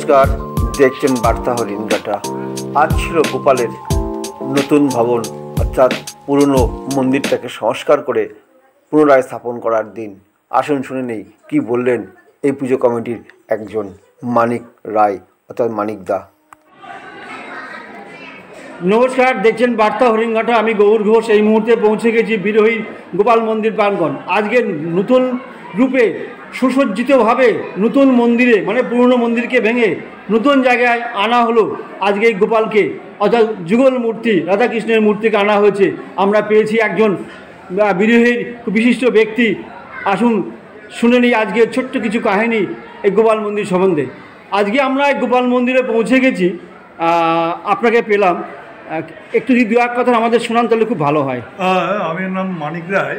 নমস্কার, দেখছেন বার্তা হরিণঘাটা। আজ ছিল গোপালের নতুন ভবন অর্থাৎ পুরনো মন্দিরটাকে সংস্কার করে পুনরায় স্থাপন করার দিন। আসুন শুনে নেই কী বললেন এই পুজো কমিটির একজন মানিক রায় অর্থাৎ মানিক দা। নমস্কার, দেখছেন বার্তা হরিণঘাটা। আমি গৌর ঘোষ। এই মুহূর্তে পৌঁছে গেছি বিরোহী গোপাল মন্দির প্রাঙ্গণ। আজকে নতুন রূপে সুসজ্জিতভাবে নতুন মন্দিরে মানে পুরনো মন্দিরকে ভেঙে নতুন জায়গায় আনা হলো। আজকে এই গোপালকে অর্থাৎ যুগল মূর্তি রাধাকৃষ্ণের মূর্তিকে আনা হয়েছে। আমরা পেয়েছি একজন বিরোহীর বিশিষ্ট ব্যক্তি। আসুন শুনে নিই আজকে ছোট্ট কিছু কাহিনী এই গোপাল মন্দির সম্বন্ধে। আজকে আমরা এই গোপাল মন্দিরে পৌঁছে গেছি, আপনাকে পেলাম, একটু যদি দু এক কথা আমাদের শোনান তাহলে খুব ভালো হয়। আমার নাম মানিক রায়,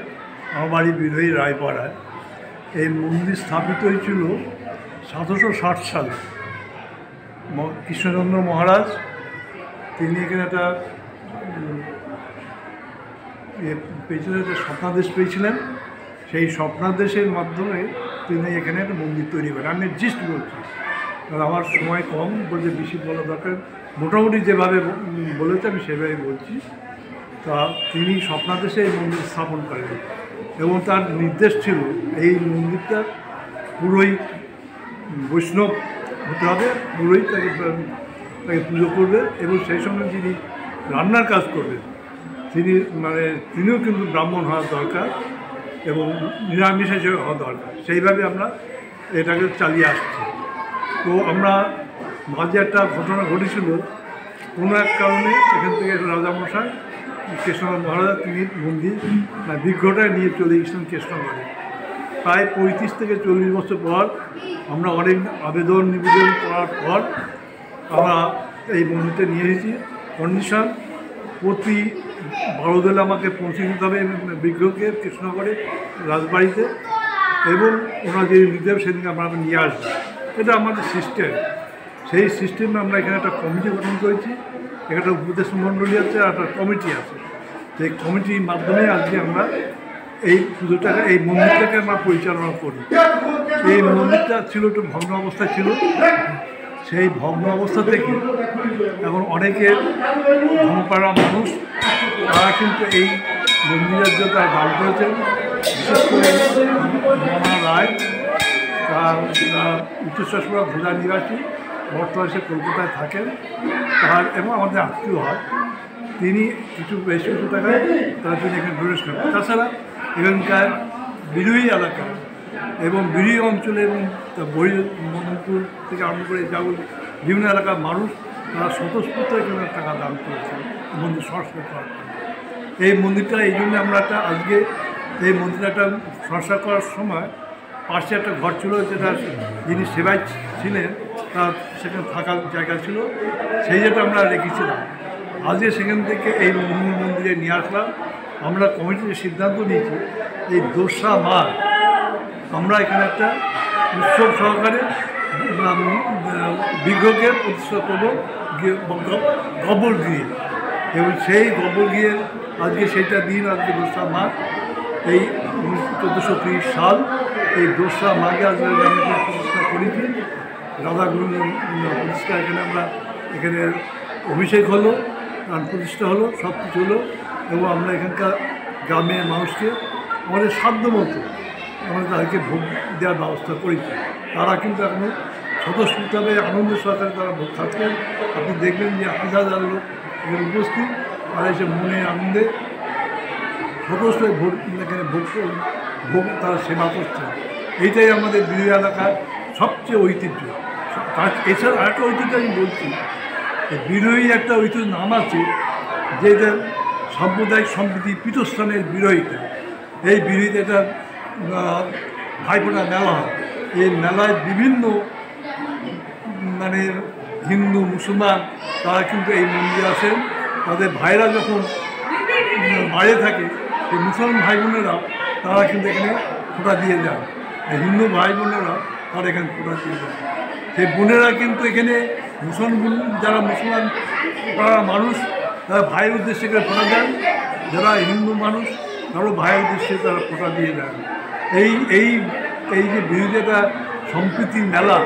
আমার বাড়ি বিরোহী রায়পাড়ায়। এই মন্দির স্থাপিত হয়েছিল 1760 সালে। কৃষ্ণচন্দ্র মহারাজ তিনি এখানে একটা পেয়েছিলেন, একটা স্বপ্নাদেশ পেয়েছিলেন। সেই স্বপ্নাদেশের মাধ্যমে তিনি এখানে একটা মন্দির তৈরি করেন। আমি জিস্ট বলছি, কারণ আমার সময় কম, বলতে বেশি বলা দরকার। মোটামুটি যেভাবে বলেছে আমি সেভাবেই বলছি। তা তিনি স্বপ্নাদেশে এই মন্দির স্থাপন করেন এবং তার নির্দেশ ছিল এই মন্দিরটা পুরোই বৈষ্ণব হতে হবে, পুরোই তাকে পুজো করবে এবং সেই সঙ্গে যিনি রান্নার কাজ করবেন তিনিও কিন্তু ব্রাহ্মণ হওয়া দরকার এবং নিরামিষে হওয়া দরকার। সেইভাবে আমরা এটাকে চালিয়ে আসছি। তো আমরা মাঝে একটা ঘটনা ঘটেছিল, কোনো এক কারণে এখান থেকে রাজামশাই কৃষ্ণগঞ্জ মহারাজা তিনি মন্দির বিগ্রহটায় নিয়ে চলে গেছিলেন কৃষ্ণগঞ্জে। প্রায় 35 থেকে 40 বছর পর আমরা অনেক আবেদন নিবেদন করার পর আমরা এই মন্দিরটা নিয়ে এসেছি। কন্ডিশন প্রতি 12 দিনে আমাকে পৌঁছে দিতে হবে বিগ্রহকে কৃষ্ণগড়ে রাজবাড়িতে, এবং ওনার যে নির্দেশ সেদিকে আমরা নিয়ে আসবো। এটা আমাদের সিস্টেম। সেই সিস্টেমে আমরা এখানে একটা কমিটি গঠন করেছি। একটা উপদেশ মণ্ডলী আছে আর একটা কমিটি আছে। সেই কমিটির মাধ্যমে আজকে আমরা এই পুজোটাকে, এই মন্দিরটাকে আমরা পরিচালনা করি। এই মন্দিরটা ছিল একটু ভগ্ন অবস্থায় ছিল। সেই ভগ্ন অবস্থা থেকে এখন অনেকে ধর্মপাড়া মানুষ তারা কিন্তু এই মন্দিরের জন্য তারা দান করেছেন। বিশেষ করে মনা রায়, তার উত্তরচশমা ভোজা নিবাসী, বর্তমানে সে কলকাতায় থাকেন, তার এবং আমাদের আত্মীয় হয়। তিনি বেশ কিছু টাকায় তারা তিনি এখানে ডোনেশন করেন। তাছাড়া এখানকার বিরোহী এলাকা এবং বিরোহী অঞ্চলে এবং মদনপুর থেকে আরম্ভ করে যাগুলো বিভিন্ন এলাকার মানুষ তারা স্বতঃস্ফূর্ত এখানে টাকা দান করেছেন মন্দির সংস্কার করার জন্য। এই মন্দিরটা এই জন্য আমরা আজকে এই মন্দিরটা একটা সংস্কার করার সময় পাশে একটা ঘর ছিল, যেটা যিনি সেবায় ছিলেন তার সেখানে থাকার জায়গা ছিল, সেই যেটা আমরা রেখেছিলাম। আজকে সেখান থেকে এই মন্দিরে নিয়ে আসলাম। আমরা কমিটির সিদ্ধান্ত নিয়েছি এই 2রা মাঘ আমরা এখানে একটা উৎসব সহকারে বিগ্রহকে প্রতিষ্ঠা করবো গোবর দিয়ে, এবং সেই গোবর দিয়ে আজকে সেইটা দিন আজকে 2রা মাঘ, এই 1430 সাল এই 2রা মাঘে আজকে আমি প্রতিষ্ঠা করেছি। রাধাগুরু প্রতিষ্ঠা এখানে আমরা এখানে অভিষেক হলো, প্রাণ প্রতিষ্ঠা হলো, সব কিছু হলো, এবং আমরা এখানকার গ্রামের মানুষকে আমাদের সাধ্য মতো আমরা তাদেরকে ভোগ দেওয়ার ব্যবস্থা করেছি। তারা কিন্তু এখনও স্বতঃস্ফূর্তভাবে আনন্দের সহকারে তারা ভোগ খাচ্ছেন। আপনি দেখবেন যে হাজার হাজার লোক এখানে উপস্থিত, তারা এসে মনে আনন্দে স্বতঃস্ফূর্ত এখানে ভোগ তারা সেবা করছেন। এইটাই আমাদের বিরোধী এলাকার সবচেয়ে ঐতিহ্য। এছাড়া আরেকটা ঐতিহ্য আমি বলছি, বিরোহী একটা ঐতিহ্য নাম আছে, যেটা সাম্প্রদায়িক সম্প্রীতি পীঠস্থানের বিরোহিতা। এই বিরোহিতা একটা ভাইফোঁটা মেলা হয়। এই মেলায় বিভিন্ন হিন্দু মুসলমান তারা কিন্তু এই মন্দিরে আসেন। তাদের ভাইরা যখন বাইরে থাকে, এই মুসলমান ভাই বোনেরা তারা কিন্তু এখানে ফোঁটা দিয়ে যান। হিন্দু ভাই বোনেরা তারা এখানে ফোঁটা দিয়ে যান। সেই বোনেরা কিন্তু এখানে যারা মুসলমান তারা মানুষ, তারা ভাইয়ের উদ্দেশ্যে করে ফোঁটা দেন। যারা হিন্দু মানুষ তারও ভাইয়ের উদ্দেশ্যে তারা ফোঁটা দিয়ে দেন। এই এই এই যে বিরোধিতা সম্প্রীতি মেলা,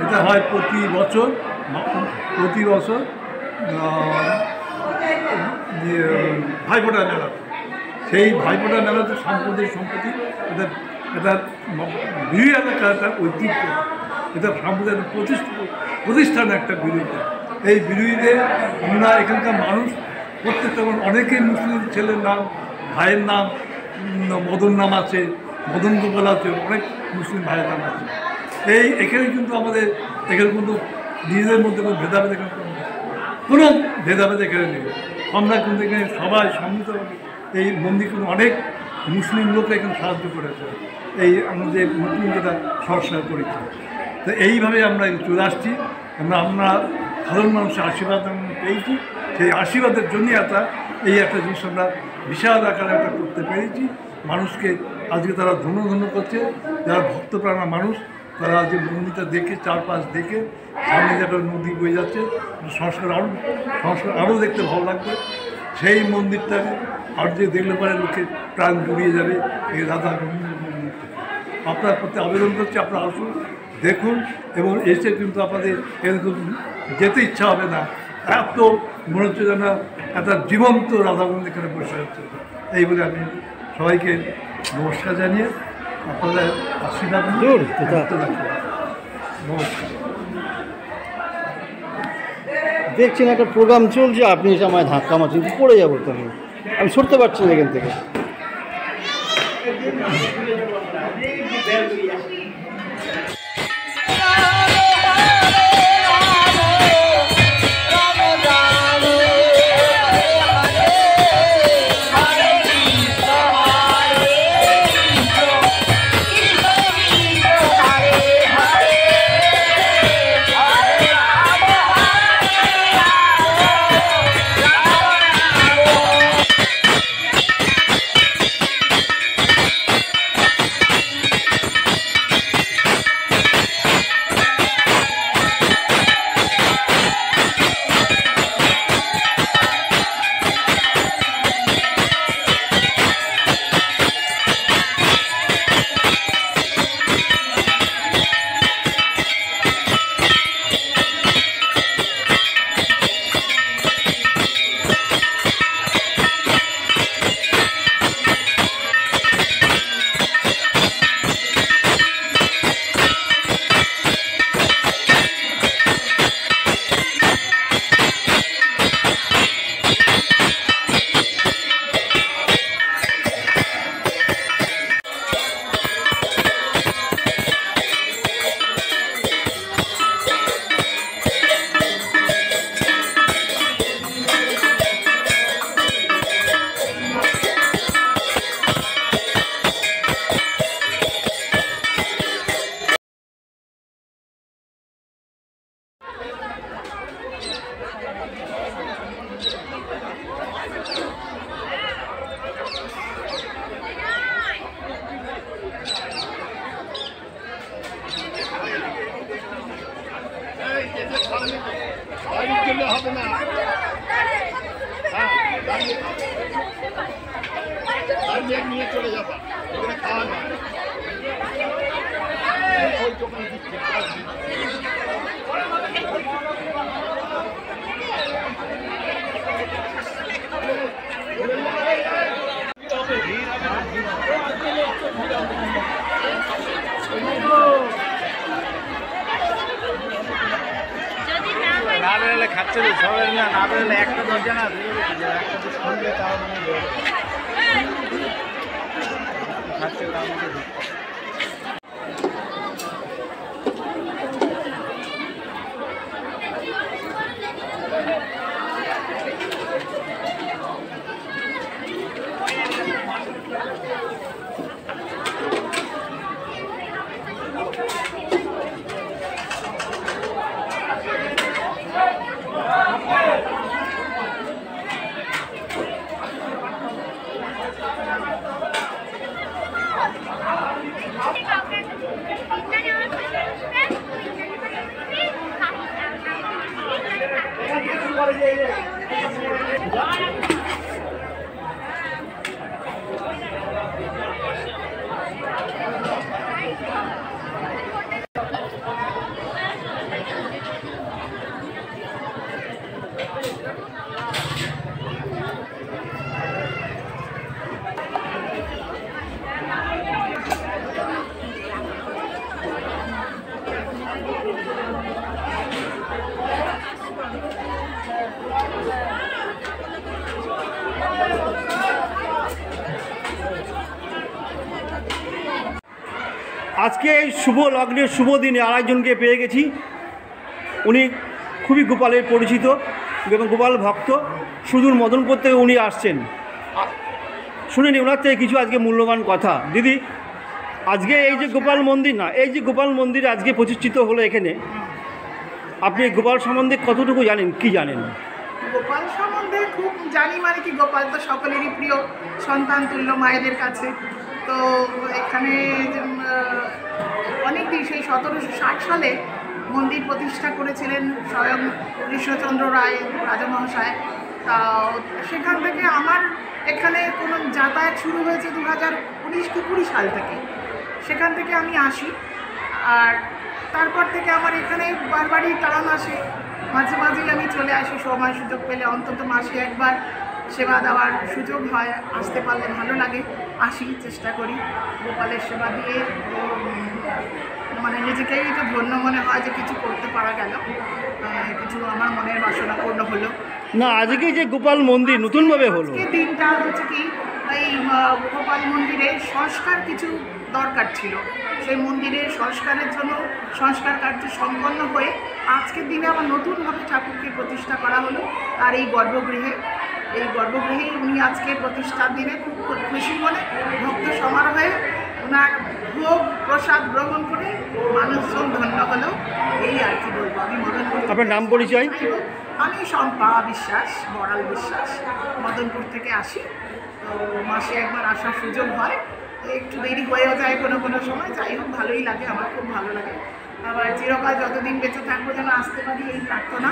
এটা হয় প্রতি বছর ভাইফোঁটা মেলা। সেই ভাইফোঁটা মেলাতে সাম্প্রতিক সম্প্রতি এটা এটা বিড়ি এলাকার একটা ঐতিহ্য, এটা সাম্প্রদায়িক প্রতিষ্ঠান একটা বিড়িতে। এই বিড়িতে আমরা এখানকার মানুষ প্রত্যেকটা অনেকেই মুসলিম ছেলের নাম, ভাইয়ের নাম মদন নাম আছে, মদন গোপাল আছে, অনেক মুসলিম ভাইয়ের নাম আছে। এখানে কিন্তু আমাদের এখানে কিন্তু নিজেদের মধ্যে কোনো ভেদাভেদ এখানে কোনো ভেদাভেদ এখানে নেই। আমরা কিন্তু এখানে সবাই সম্মিলিতভাবে এই মন্দির কিন্তু অনেক মুসলিম লোক এখানে সাহায্য করেছে এই আমাদের নতুন যেটা সংস্কার করেছি। তো এইভাবে আমরা চলে আসছি। আমরা সাধারণ মানুষের আশীর্বাদ আমরা পেয়েছি, সেই আশীর্বাদের জন্যই একটা জিনিস আমরা বিশাল আকারে একটা করতে পেরেছি। মানুষকে আজকে তারা ধন্য করছে, যারা ভক্তপ্রাণা মানুষ তারা যে মন্দিরটা দেখে চারপাশ দেখে সামনে যে একটা নদী বয়ে যাচ্ছে, সংস্কার আরও দেখতে ভালো লাগবে। সেই মন্দিরটাকে আর যে দেখলে পরে লোকের প্রাণ জুড়িয়ে যাবে এই রাধা মন্দির। আপনার প্রতি আবেদন করছি, আপনারা আসুন, দেখুন এবং এসে কিন্তু আপনাদের এরকম যেতে ইচ্ছা হবে না। এত মনে হচ্ছে যেন একটা জীবন্ত রাধা মন্দির এখানে বসে যাচ্ছে। এই বলে আমি সবাইকে নমস্কার জানিয়ে আপনাদের আশীর্বাদ নমস্কার। দেখছেন একটা প্রোগ্রাম চলছে, আপনি এসে আমায় ধাক্কা মারছেন, পড়ে যাবো তো আমি সরতে পারছি না এখান থেকে। হবে না, দাঁড়িয়ে নিয়ে চলে যাবা, ওখানে খাওয়া না ওই দোকানে দিচ্ছে। না বেরোলে খাচ্ছে না, সবাই না বেরোলে একটা দরজা না একটা শুনলে তারা খাচ্ছে তার মধ্যে আজকে এই শুভ লগ্নের শুভ দিনে আরেকজনকে পেয়ে গেছি। উনি খুবই গোপালের পরিচিত এবং গোপাল ভক্ত, সুদূর মদনপুর থেকে উনি আসছেন। শুনে নি ওনার থেকে কিছু আজকে মূল্যবান কথা। দিদি, আজকে এই যে গোপাল মন্দির এই যে গোপাল মন্দির আজকে প্রতিষ্ঠিত হলো এখানে, আপনি গোপাল সম্বন্ধে কতটুকু জানেন, কি জানেন? গোপাল সম্বন্ধে খুব জানি, মানে কি গোপাল তো সকলেরই প্রিয় সন্তান তুল্য মায়েদের কাছে। তো এখানে অনেক দিন, সেই 1760 সালে মন্দির প্রতিষ্ঠা করেছিলেন স্বয়ং কৃষ্ণচন্দ্র রায় রাজামহাশয়। তা সেখান থেকে আমার এখানে কোনো যাতায়াত শুরু হয়েছে 2019-20 সাল থেকে। সেখান থেকে আমি আসি, আর তারপর থেকে আমার এখানে বারবারই টান আসে। মাঝে মাঝেই আমি চলে আসি, সময় সুযোগ পেলে অন্তত মাসে একবার সেবা দেওয়ার সুযোগ হয়। আসতে পারলে ভালো লাগে, আসি, চেষ্টা করি গোপালের সেবা দিয়ে। মানে নিজেকেই তো ধন্য মনে হয় যে কিছু করতে পারা গেল, কিছু আমার মনের বাসনা পূর্ণ হলো। না, আজকে যে গোপাল মন্দির নতুনভাবে হলো, আজকে দিনটা হচ্ছে কি, এই গোপাল মন্দিরের সংস্কার কিছু দরকার ছিল। সেই মন্দিরের সংস্কারের জন্য সংস্কার কার্য সম্পন্ন হয়ে আজকের দিনে আবার নতুনভাবে ঠাকুরকে প্রতিষ্ঠা করা হলো। আর এই গর্ভগৃহেই উনি আজকে প্রতিষ্ঠার দিনে খুব খুশি মনে ভক্ত সমারোহে ওনার ভোগ প্রসাদ গ্রহণ করে মানুষজন ধন্য হলো। এই আর কি বলবো। আমি মদনপুর। আপনার নাম পরিচয়? আমি শম্পা বিশ্বাস, বড়াল বিশ্বাস, মদনপুর থেকে আসি। তো মাসে একবার আসার সুযোগ হয়, একটু দেরি হয়েও যায় কোনো সময়। যাই হোক, ভালোই লাগে, আমার খুব ভালো লাগে। আবার চিরকাল যতদিন বেঁচে থাকবো যেন আসতে পারি, এই প্রার্থনা।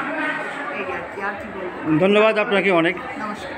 এই আর কি বলবো। ধন্যবাদ আপনাকে অনেক। নমস্কার।